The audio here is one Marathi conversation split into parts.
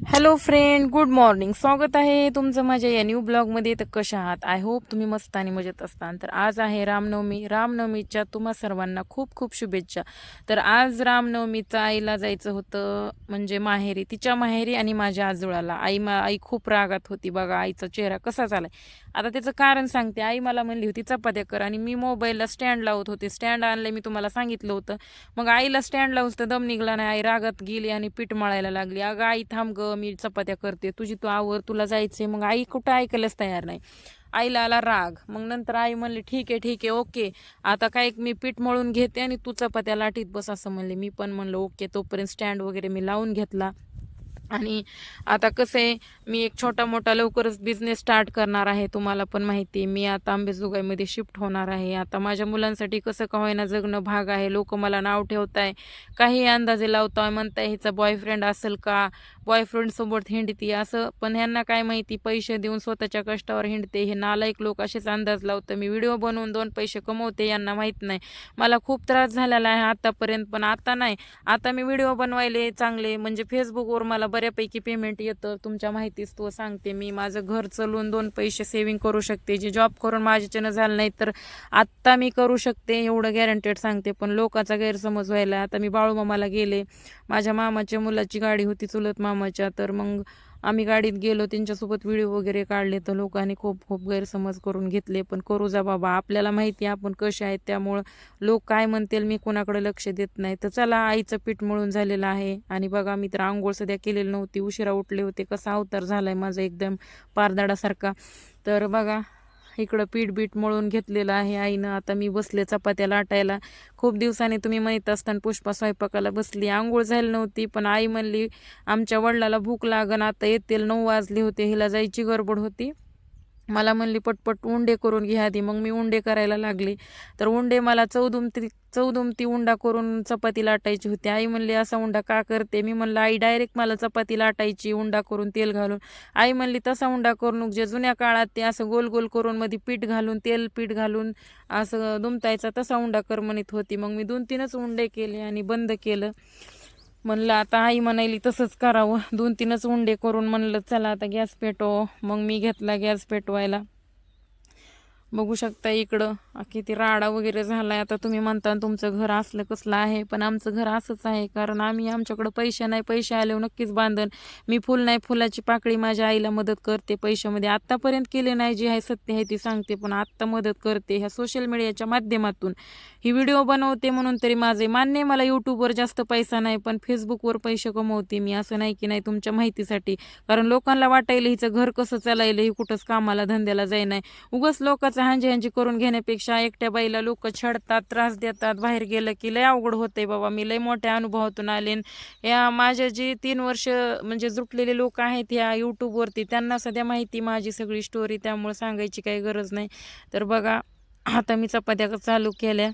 Hello friend, good morning. स्वागत आहे तुमचं माझ्या या न्यू ब्लॉगमध्ये. तर कशा आहात? आय होप तुम्ही मस्त आणि मजेत असताल. तर आज आहे रामनवमी. रामनवमीच्या तुम्हा सर्वांना खूप खूप शुभेच्छा. तर आज रामनवमीचं आईला जायचं होतं, म्हणजे माहेरी, तिच्या माहेरी आणि माझ्या आजोळाला. आई खूप रागात होती. बघा आईचा चेहरा कसा झालाय. आता त्याचं कारण सांगते. आई मला म्हणली होती चपात्या कर, आणि मी मोबाईलला स्टँड लावत होते. स्टँड आणले मी तुम्हाला सांगितलं होतं. मग आईला स्टँड लावूस तर दम निघला नाही. आई रागात गेली आणि पीठ मळायला लागली. अगं आई थांब ग, मी चपात्या करते, तुझी तू आवर, तुला जायचंय. मग आई कुठं ऐकायलाच तयार नाही. आईला आला राग. मग नंतर आई म्हणली ठीक आहे ठीक आहे, ओके, आता काय मी पीठ मळून घेते आणि तू चपात्या लाटीत बस, असं म्हणले. मी पण म्हणलं ओके. तोपर्यंत स्टँड वगैरे मी लावून घेतला. आणि आता कसं आहे, मी एक छोटा मोठा लवकरच बिझनेस स्टार्ट करणार आहे. तुम्हाला पण माहिती आहे, मी आता अंबेजोगाईमध्ये शिफ्ट होणार आहे. आता माझ्या मुलांसाठी कसं का होईना जगणं भाग आहे. लोक मला नाव ठेवताय, काही अंदाजे लावताय, म्हणताय हिचा बॉयफ्रेंड असेल का, बॉयफ्रेंड सोबत हिंडती असं. पण ह्यांना काय माहिती, पैसे देऊन स्वतःच्या कष्टावर हिंडते. हे नालायक लोक असेच अंदाज लावतं. मी व्हिडिओ बनवून 2 पैसे कमवते, यांना माहीत नाही. मला खूप त्रास झालेला आहे आतापर्यंत, पण आता नाही. आता मी व्हिडिओ बनवायले चांगले, म्हणजे फेसबुकवर मला बऱ्यापैकी पेमेंट येतं. तुमच्या माहितीच तो सांगते, मी माझं घर चालवून 2 पैसे सेव्हिंग करू शकते. जे जॉब करून माझ्याच्यानं झालं नाही तर आत्ता मी करू शकते, एवढं गॅरंटेड सांगते. पण लोकांचा गैरसमज व्हायला. आता मी बाळूमामाला गेले, माझ्या मामाच्या मुलाची गाडी होती, चुलत मामाच्या. तर मग आम्ही गाडीत गेलो, त्यांच्यासोबत व्हिडिओ वगैरे काढले. तर लोकांनी खूप खूप गैरसमज करून घेतले. पण करू जा बाबा, आपल्याला माहिती आहे आपण कसे आहेत, त्यामुळं लोक काय म्हणतील मी कोणाकडे लक्ष देत नाही. तर चला, आईचं पीठ मळून झालेलं आहे. आणि बघा, मी तर आंघोळ सध्या केलेली नव्हती, उशिरा उठले होते. कसा अवतार झालाय माझा, एकदम पारदाडासारखा. तर बघा, इकडं पीठ बीठ मळून घेतलेलं आहे आईनं. आता मी बसले चपात्या लाटायला. खूप दिवसांनी तुम्ही म्हणत असताना पुष्पा स्वयंपाकाला बसली. आंघोळ झाली नव्हती, पण आई म्हणली आमच्या वडिलाला भूक लागन, आता येतील, 9 वाजले होते, हिला जायची गडबड होती. मला म्हणली पटपट उंडे करून घ्या आधी. मग मी उंडे करायला लागले. तर उंडे मला चौदुमती उंडा करून चपाती लाटायची होती. आई म्हणली असा उंडा का करते? मी म्हणलं आई डायरेक्ट मला चपाती लाटायची उंडा करून तेल घालून. आई म्हणली तसा उंडा करून, जे जुन्या काळात ते असं गोल गोल करून मध्ये पीठ घालून, तेल पीठ घालून असं दुमतायचा, तसा उंडा कर म्हणत होती. मग मी 2-3च उंडे केले आणि बंद केलं. म्हणलं आता आई म्हणायली तसंच करावं. 2-3च उंडे करून म्हणलं चला आता गॅस पेटव. मग मी घेतला गॅस पेटवायला. बघू शकता इकडं किती राडा वगैरे झालाय. आता तुम्ही म्हणता तुमचं घर असलं कसलं आहे, पण आमचं घर असंच आहे. कारण आमच्याकडं पैसे नाही, पैसे आल्यावर नक्कीच बांधन. मी फुल नाही, फुलाची पाकळी माझ्या आईला मदत करते पैशामध्ये. आत्तापर्यंत केले नाही, जी आहे सत्य आहे ती सांगते, पण आत्ता मदत करते ह्या सोशल मीडियाच्या माध्यमातून. ही व्हिडिओ बनवते म्हणून तरी माझे मान्य आहे, मला यूट्यूबवर जास्त पैसा नाही, पण फेसबुकवर पैसे कमवते मी. असं नाही की नाही, तुमच्या माहितीसाठी. कारण लोकांना वाटायला हिचं घर कसं चालायलं, ही कुठंच कामाला धंद्याला जाई नाही. उगच लोकांचं हांजी हांजी करून घेण्यापेक्षा एकट्या बाईला लोक छळतात, त्रास देतात. बाहेर गेलं की लय अवघड होतंय बाबा. मी लय मोठ्या अनुभवातून आले. या माझ्या जे 3 वर्ष म्हणजे जुटलेले लोक आहेत या यूट्यूबवरती, त्यांना सध्या माहिती माझी सगळी स्टोरी, त्यामुळे सांगायची काही गरज नाही. तर बघा, आता मी चपात्या चालू केल्या.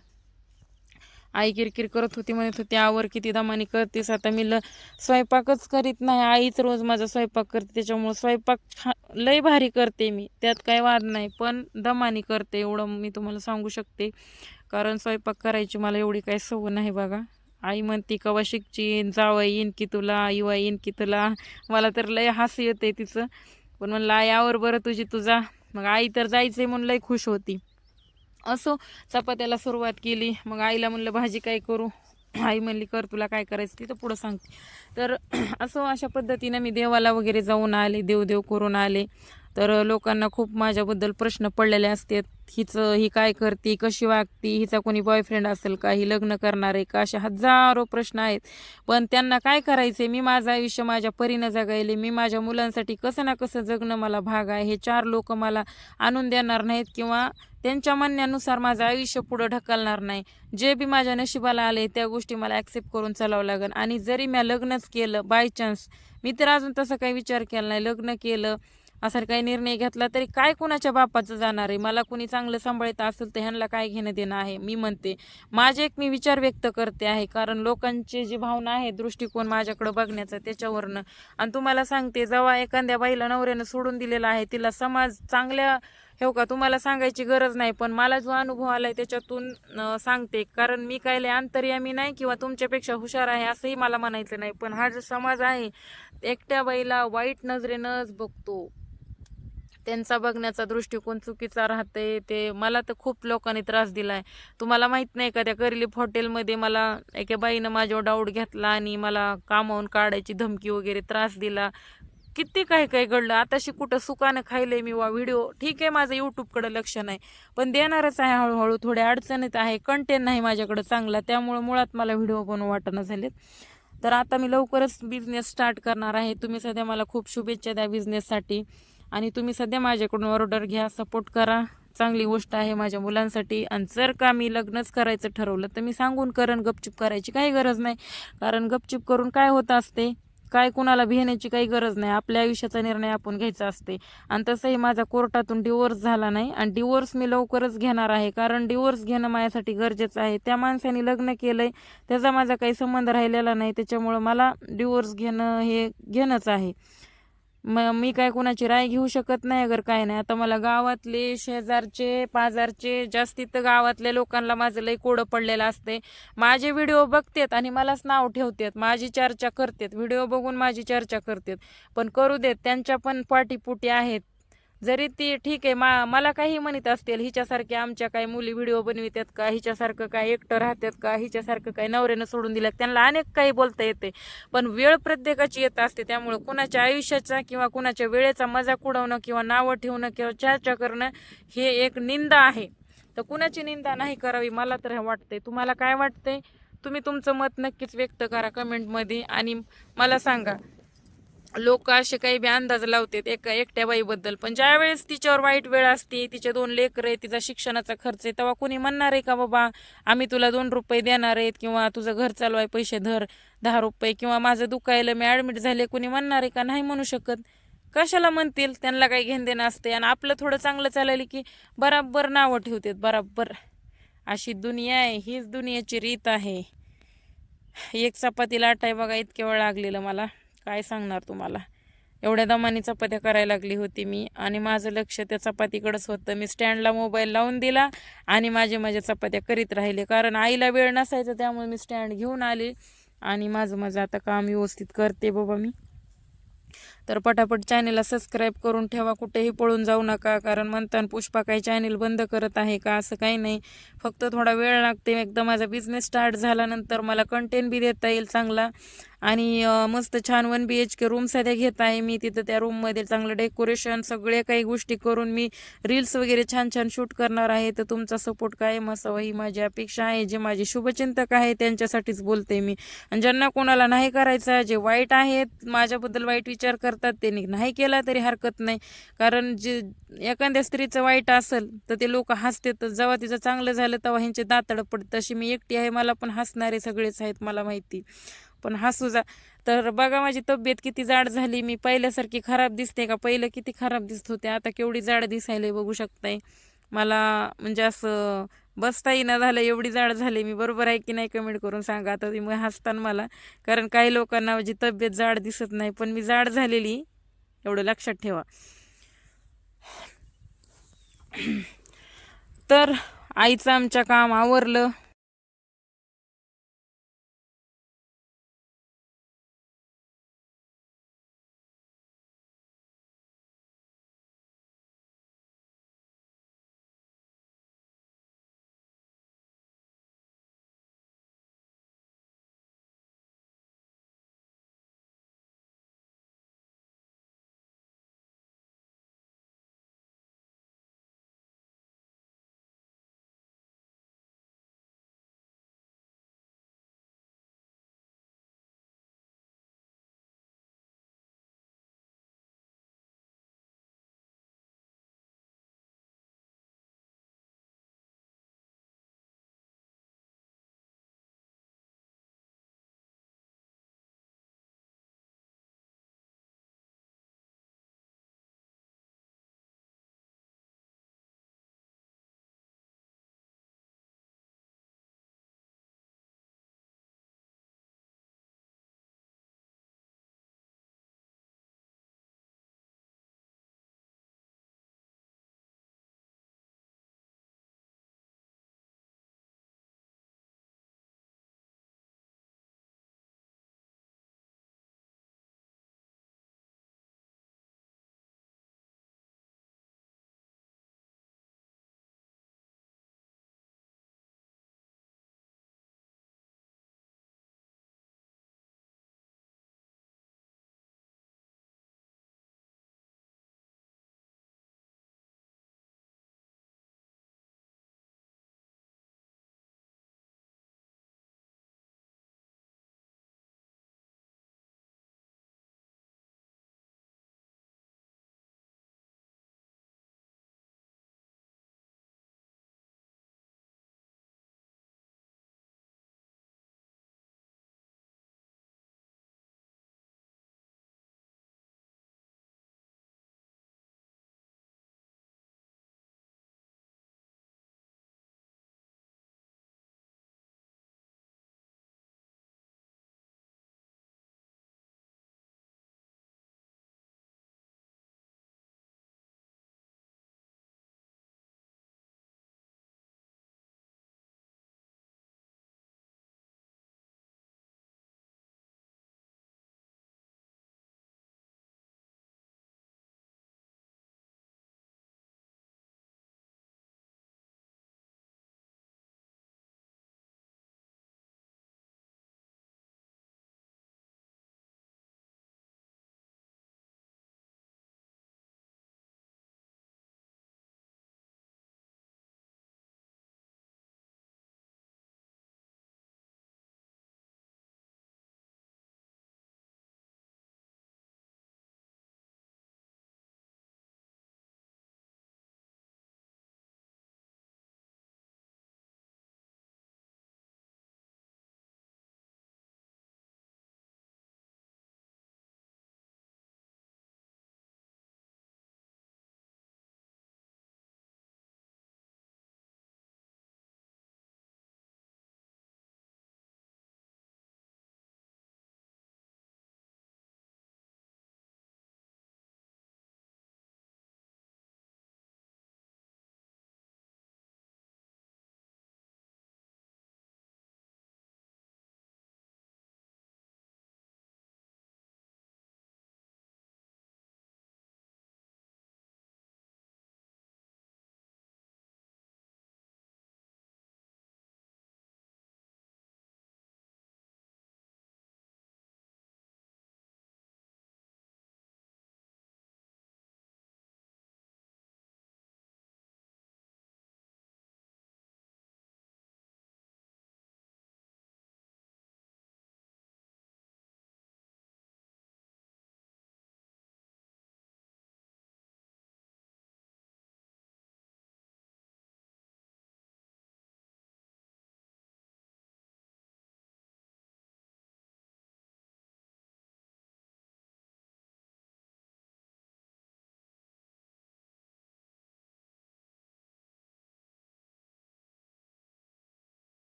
आई किरकिर करत होती, म्हणत होती आवर, किती दमानी करतेस. आता मी स्वयंपाकच करीत नाही, आईच रोज माझा स्वयंपाक करते. त्याच्यामुळे स्वयंपाक लय भारी करते मी, त्यात काही वाद नाही, पण दमानी करते एवढं मी तुम्हाला सांगू शकते. कारण स्वयंपाक करायची मला एवढी काही सवय नाही बघा. आई म्हणते कवा शिकची, जावं येईन की तुला, युवा येईन की तुला. मला तर लय हसू येते तिचं. पण म्हणलं आई आवर बरं तुझी तुझा. मग आई तर जायचंय म्हणून लय खुश होती. असो, चपात्याला सुरुवात केली. मग आईला म्हणलं भाजी काय करू. आई म्हणली कर तुला काय करायचं तिथं पुढं सांगते. तर असं अशा पद्धतीनं मी देवाला वगैरे जाऊन आले, देव करून आले. तर लोकांना खूप माझ्याबद्दल प्रश्न पडलेले असतात. ही काय करते, कशी वागती, हिचा कोणी बॉयफ्रेंड असेल का, ही लग्न करणार आहे का, असे हजारो प्रश्न आहेत. पण त्यांना काय करायचे, मी माझं आयुष्य माझ्या परीनं जगायले. मी माझ्या मुलांसाठी कसं ना कसं जगणं मला भाग आहे. हे 4 लोक मला आणून देणार नाहीत, किंवा त्यांच्या म्हणण्यानुसार माझं आयुष्य पुढं ढकलणार नाही. जे बी माझ्या नशिबाला आले त्या गोष्टी मला ॲक्सेप्ट करून चालावं लागेल. आणि जरी मी लग्नच केलं बाय चान्स, मी तर अजून तसं काही विचार केला नाही, लग्न केलं असा काही निर्णय घेतला तरी काय कुणाच्या बापाचं जाणार आहे. मला कुणी चांगलं सांभाळत असेल तर ह्यांना काय घेणं देणं आहे. मी म्हणते माझे एक मी विचार व्यक्त करते आहे, कारण लोकांची जी भावना आहे, दृष्टिकोन माझ्याकडं बघण्याचा, त्याच्यावरनं. आणि तुम्हाला सांगते, जेव्हा एखाद्या बाईला नवऱ्यानं सोडून दिलेलं आहे, तिला समाज चांगल्या हो का, तुम्हाला सांगायची गरज नाही, पण मला जो अनुभव आलाय त्याच्यातून सांगते. कारण मी काय लय अंतर्यामी नाही किंवा तुमच्यापेक्षा हुशार आहे असंही मला म्हणायचं नाही, पण हा जो समाज आहे एकट्या बाईला वाईट नजरेनंच बघतो. त्यांचा बघण्याचा दृष्टिकोन चुकीचा राहते. ते मला तर खूप लोकांनी त्रास दिलाय. तुम्हाला माहित नाही का, त्या करलीफ हॉटेलमध्ये मला एका बाईनं माझ्यावर डाऊट घेतला आणि मला कामावून काढायची धमकी वगैरे त्रास दिला. किती काय काय घडलं. आताशी कुठं सुकानं खायलंय मी व्हिडिओ. ठीक आहे, माझं यूट्यूबकडे लक्ष नाही, पण देणारच आहे हळूहळू. थोड्या अडचणीत आहे, कंटेंट नाही माझ्याकडे चांगला, त्यामुळे मुळात मला व्हिडिओ बनवू वाटणं झालेत. तर आता मी लवकरच बिझनेस स्टार्ट करणार आहे. तुम्ही सध्या मला खूप शुभेच्छा द्या बिझनेससाठी, आणि तुम्ही सध्या माझ्याकडून ऑर्डर घ्या, सपोर्ट करा. चांगली गोष्ट आहे माझ्या मुलांसाठी. आणि जर का मी लग्नच करायचं ठरवलं तर मी सांगून करण, गपचूप करायची काही गरज नाही. कारण गपचूप करून काय होत असते, काय कुणाला भिण्याची काही गरज नाही. आपल्या आयुष्याचा निर्णय आपण घ्यायचा असते. आणि तसंही माझा कोर्टातून डिवोर्स झाला नाही, आणि डिवोर्स मी लवकरच घेणार आहे. कारण डिवोर्स घेणं माझ्यासाठी गरजेचं आहे. त्या माणसाने लग्न केलंय, त्याचा माझा काही संबंध राहिलेला नाही, त्याच्यामुळं मला डिवोर्स घेणं हे घेणंच आहे. मग मी काय कुणाची राय घेऊ शकत नाही अगर काय नाही. आता मला गावातले, शेजारचे, पाजारचे, जास्तीत तर गावातल्या लोकांना माझं लई कोडं पडलेलं असते. माझे व्हिडिओ बघतेत आणि मलाच नाव ठेवतात, माझी चर्चा करतात, व्हिडिओ बघून माझी चर्चा करतात. पण करू देत, त्यांच्या पण पाठीपुटी आहेत. जरी ती ठीक आहे, मला काही म्हणत असतील, हिच्यासारख्या आमच्या काही मुली व्हिडिओ बनवितात का, हिच्यासारखं काय एकटं राहतात का, हिच्यासारखं काय नवऱ्यानं सोडून दिलं, त्यांना अनेक काही बोलता येते. पण वेळ प्रत्येकाची येत असते, त्यामुळे कुणाच्या आयुष्याचा किंवा कुणाच्या वेळेचा मजाक उडवणं किंवा नावं ठेवणं किंवा चर्चा करणं हे एक निंदा आहे. तर कुणाची निंदा नाही करावी, मला तर हे वाटतंय. तुम्हाला काय वाटतंय? तुम्ही तुमचं मत नक्कीच व्यक्त करा कमेंटमध्ये, आणि मला सांगा. लोक असे काही बी अंदाज लावतात एका एकट्या बाईबद्दल, पण ज्या वेळेस तिच्यावर वाईट वेळ असते, तिचे 2 लेकरं आहे, तिचा शिक्षणाचा खर्च आहे, तेव्हा कोणी म्हणणार आहे का बाबा आम्ही तुला 2 रुपये देणार आहेत, किंवा तुझं घर चालू आहे पैसे धर 10 रुपये, किंवा माझं दुखायला मी ॲडमिट झाले, कोणी म्हणणार आहे का? नाही म्हणू शकत. कशाला म्हणतील, त्यांना काही घेण देणं असते. आणि आपलं थोडं चांगलं चाललं की बराबर नावं ठेवतात, बराबर. अशी दुनिया आहे, हीच दुनियाची रीत आहे. एक चपाती लाटाय बघा इतक्या वेळ लागलेलं मला, काय सांगणार तुम्हाला. एवढ्या दमाने चपात्या करायला लागली होती मी, आणि माझं लक्ष त्या चपातीकडेच होतं. मी स्टँडला मोबाईल लावून दिला आणि माझ्या चपात्या करीत राहिले. कारण आईला वेळ नसायचा, त्यामुळे मी स्टँड घेऊन आले आणि माझं आता काम व्यवस्थित करते बाबा मी. तर पटापट चॅनेलला सबस्क्राईब करून ठेवा, कुठेही पळून जाऊ नका. कारण म्हणताना पुष्पा काही चॅनेल बंद करत आहे का, असं काही नाही. फक्त थोडा वेळ लागते. एकदा माझा बिझनेस स्टार्ट झाल्यानंतर मला कंटेंट बी देता येईल चांगला, आणि मस्त छान 1 BHK रूम सध्या घेत आहे मी. तिथं त्या रूममध्ये चांगलं डेकोरेशन सगळे काही गोष्टी करून मी रील्स वगैरे छान छान शूट करणार आहे. तर तुमचा सपोर्ट कायम असावा ही माझी अपेक्षा आहे. जे माझे शुभचिंतक आहे त्यांच्यासाठीच बोलते मी. आणि ज्यांना कोणाला नाही करायचं, जे वाईट आहेत, माझ्याबद्दल वाईट विचार करतात, त्यांनी नाही केला तरी हरकत नाही. कारण जे एखाद्या स्त्रीचं वाईट असेल तर ते लोक हसतात, जेव्हा तिचं चांगलं झालं तेव्हा ह्यांचे दातड पडतं. तशी मी एकटी आहे, मला पण हसणारे सगळेच आहेत मला माहिती, पण हसू जा. तर बघा माझी तब्येत किती जाड झाली. मी पहिल्यासारखी खराब दिसते का? पहिलं किती खराब दिसत होते, आता केवढी जाड दिसायला बघू शकताय. मला म्हणजे असं बसता येईना झालं, एवढी जाड झाली मी. बरोबर आहे की नाही कमेंट करून सांगा. आता तुम्ही हसताना मला, कारण काही लोकांना माझी तब्येत जाड दिसत नाही, पण मी जाड झालेली, एवढं लक्षात ठेवा. तर आईचं आमच्या काम आवरलं.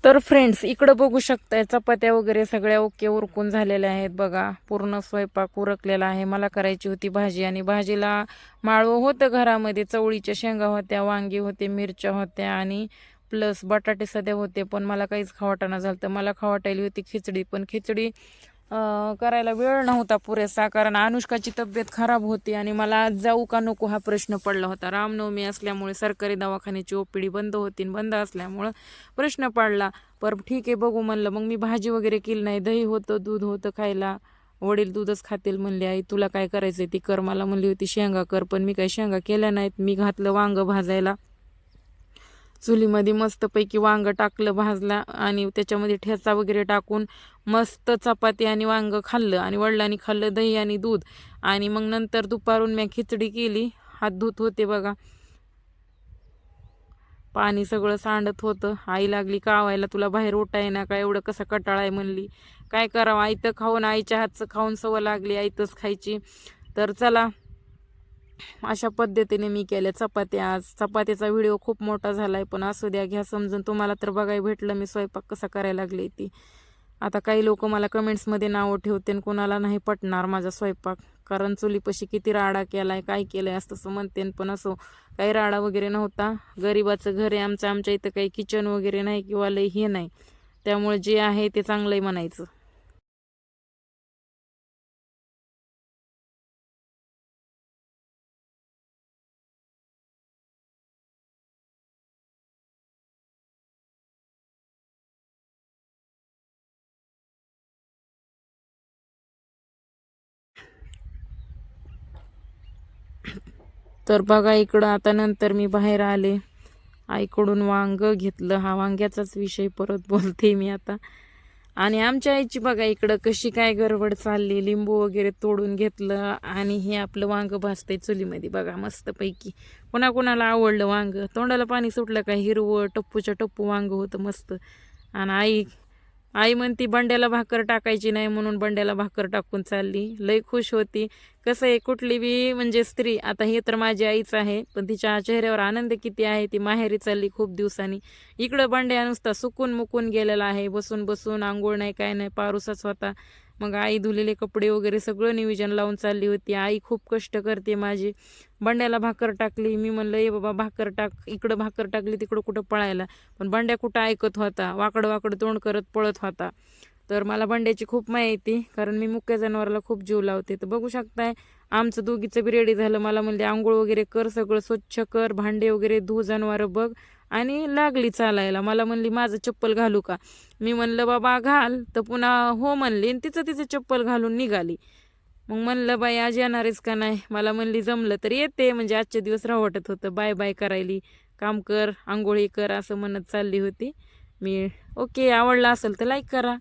तर फ्रेंड्स इकडं बघू शकताय चपात्या वगैरे सगळ्या ओके उरकून झालेल्या आहेत बघा. पूर्ण स्वयंपाक उरकलेला आहे. मला करायची होती भाजी आणि भाजीला माळवं होतं घरामध्ये. चवळीच्या शेंगा होत्या, वांगी होते, मिरच्या होत्या आणि प्लस बटाटे सध्या होते. पण मला काहीच खावटाना झालं. तर मला खावटायली होती खिचडी. पण खिचडी करायला वेळ नव्हता पुरेसा, कारण अनुष्काची तब्येत खराब होती आणि मला आज जाऊ का नको हा प्रश्न पडला होता. रामनवमी असल्यामुळे सरकारी दवाखान्याची ओपीडी बंद होती. बंद असल्यामुळं प्रश्न पडला. पर ठीक आहे बघू म्हणलं. मग मी भाजी वगैरे केली नाही. दही होतं, दूध होतं खायला. वडील दूधच खातील म्हणले. आई तुला काय करायचंय ती कर. मला म्हणली होती शेंगा कर, पण मी काही शेंगा केल्या नाहीत. मी घातलं वांग भाजायला. चुलीमध्ये मस्तपैकी वांग टाकलं भाजला आणि त्याच्यामध्ये ठेचा वगैरे टाकून मस्त चपाती आणि वांग खाल्लं आणि वडिलांनी खाल्लं दही आणि दूध. आणि मग नंतर दुपारून मी खिचडी केली. हात धुत होते बघा, पाणी सगळं सांडत होतं. आई लागली कावायला, तुला बाहेर उठाय ना का, एवढं कसं कटाळा आहे म्हणली. काय करावं, आईतं खाऊन आईच्या हातचं खाऊन सवय लागली आईतच खायची. तर चला अशा पद्धतीने मी केल्या चपात्या. आज चपात्याचा व्हिडिओ खूप मोठा झालाय, पण असू द्या, घ्या समजून. तुम्हाला तर बघायला भेटलं मी स्वयंपाक कसा करायला लागले ती. आता काही लोक मला कमेंट्समध्ये नावं ठेवते आणि कोणाला नाही पटणार माझा स्वयंपाक, कारण चुलीपाशी किती राडा केलाय, काय केलंय असं तसं म्हणते. पण असो, काही राडा वगैरे नव्हता. गरिबाचं घर आहे आमचं. आमच्या इथं काही किचन वगैरे नाही किंवा लय हे नाही, त्यामुळे जे आहे ते चांगलंय म्हणायचं. तर बघा इकडं आता नंतर मी बाहेर आले. आईकडून वांग घेतलं. हा वांग्याचाच विषय परत बोलते मी आता. आणि आमच्या आईची बघा इकडं कशी काय गडबड चालली. लिंबू वगैरे तोडून घेतलं आणि हे आपलं वांग भाजतंय चुलीमध्ये बघा मस्तपैकी. कोणाकोणाला आवडलं वांग. तोंडाला पाणी सुटलं का, हिरवं टप्पूच्या टप्पू वांग होतं मस्त. आणि आई आई म्हणती बंड्याला भाकर टाकायची नाही, म्हणून बंड्याला भाकर टाकून चालली. लई खुश होती. कसं आहे, कुठली बी म्हणजे स्त्री, आता हे तर माझी आईच आहे, पण तिच्या चेहऱ्यावर आनंद किती आहे. ती माहेरी चालली खूप दिवसांनी. इकडं बंड्या नुसता सुकून मुकून गेलेला आहे. बसून बसून आंघोळ नाही काय नाही, पारुसाच होता. मग आई धुलेले कपडे वगैरे सगळं नियोजन लावून चालली होती. आई खूप कष्ट करते माझी. बंड्याला भाकर टाकली. मी म्हणलं ये बाबा भाकर टाक. इकडं भाकर टाकली तिकडं कुठं पळायला. पण बंड्या कुठं ऐकत होता. वाकडं वाकडं तोंड करत पळत होता. तर मला बंड्याची खूप माया येते, कारण मी मुक्या जनावराला खूप जीव लावते. तर बघू शकताय आमचं दोघीचं बी रेडी झालं. मला म्हणले आंघोळ वगैरे कर, सगळं स्वच्छ कर, भांडे वगैरे धू, जनावरं बघ. आणि लागली चालायला. मला म्हणली माझं चप्पल घालू का. मी म्हणलं बाबा घाल. तर पुन्हा हो म्हणली आणि तिचं चप्पल घालून निघाली. मग म्हणलं बाई आज येणारेच का नाही. मला म्हणली जमलं तर येते, म्हणजे आजचे दिवस राहवटत होतं. बाय बाय करायली, काम कर, आंघोळी कर असं म्हणत चालली होती मी. ओके, आवडला असेल तर लाईक करा.